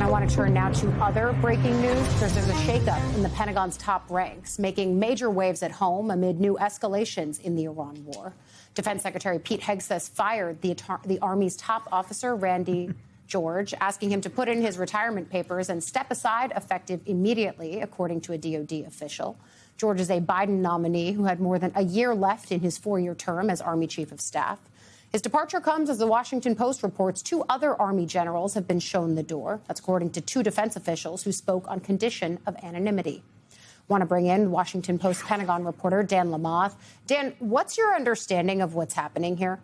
want to turn now to other breaking news because there's a shakeup in the Pentagon's top ranks, making major waves at home amid new escalations in the Iran war. Defense Secretary Pete Hegseth fired the Army's top officer, Randy George, asking him to put in his retirement papers and step aside effective immediately, according to a DoD official. George is a Biden nominee who had more than a year left in his 4-year term as Army Chief of Staff. His departure comes as the Washington Post reports 2 other Army generals have been shown the door. That's according to 2 defense officials who spoke on condition of anonymity. Want to bring in Washington Post Pentagon reporter Dan Lamothe. Dan, what's your understanding of what's happening here?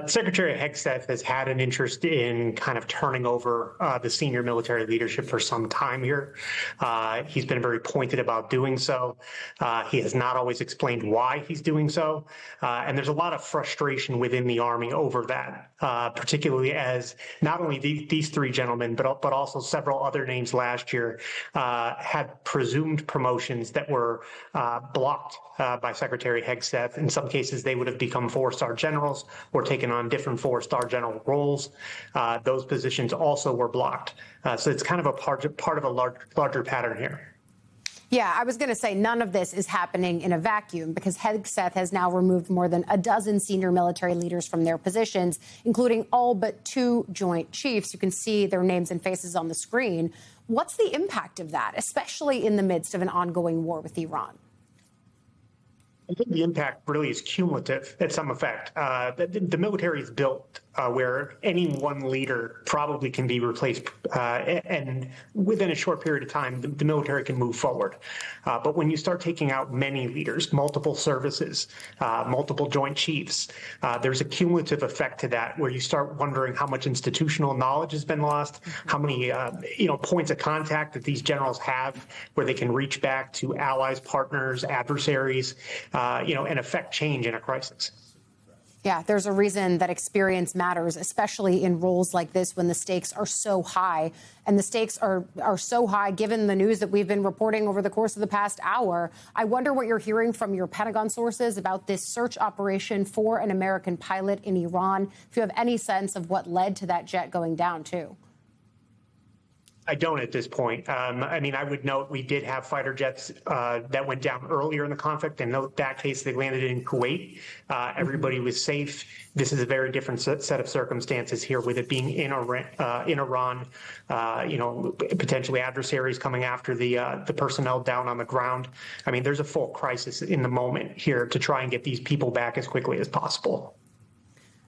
Secretary Hegseth has had an interest in kind of turning over the senior military leadership for some time here. He's been very pointed about doing so. He has not always explained why he's doing so. And there's a lot of frustration within the Army over that, particularly as not only these 3 gentlemen, but also several other names last year had presumed promotions that were blocked by Secretary Hegseth. In some cases, they would have become 4-star generals or taken on different 4-star general roles. Those positions also were blocked. So it's kind of a part of a larger pattern here. Yeah, I was going to say none of this is happening in a vacuum because Hegseth has now removed more than a dozen senior military leaders from their positions, including all but 2 Joint Chiefs. You can see their names and faces on the screen. What's the impact of that, especially in the midst of an ongoing war with Iran? I think the impact really is cumulative at some effect. The military is built where any one leader probably can be replaced, and within a short period of time, the military can move forward. But when you start taking out many leaders, multiple services, multiple Joint Chiefs, there's a cumulative effect to that where you start wondering how much institutional knowledge has been lost, how many points of contact that these generals have where they can reach back to allies, partners, adversaries, and affect change in a crisis. Yeah, there's a reason that experience matters, especially in roles like this when the stakes are so high. And the stakes are so high given the news that we've been reporting over the course of the past hour. I wonder what you're hearing from your Pentagon sources about this search operation for an American pilot in Iran, if you have any sense of what led to that jet going down, too. I don't at this point. I would note we did have fighter jets that went down earlier in the conflict. And in that case, they landed in Kuwait. Everybody was safe. This is a very different set of circumstances here with it being in Iran, potentially adversaries coming after the personnel down on the ground. I mean, there's a full crisis in the moment here to try and get these people back as quickly as possible.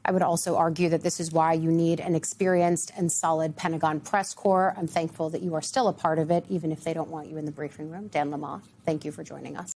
I would also argue that this is why you need an experienced and solid Pentagon press corps. I'm thankful that you are still a part of it, even if they don't want you in the briefing room. Dan Lamothe, thank you for joining us.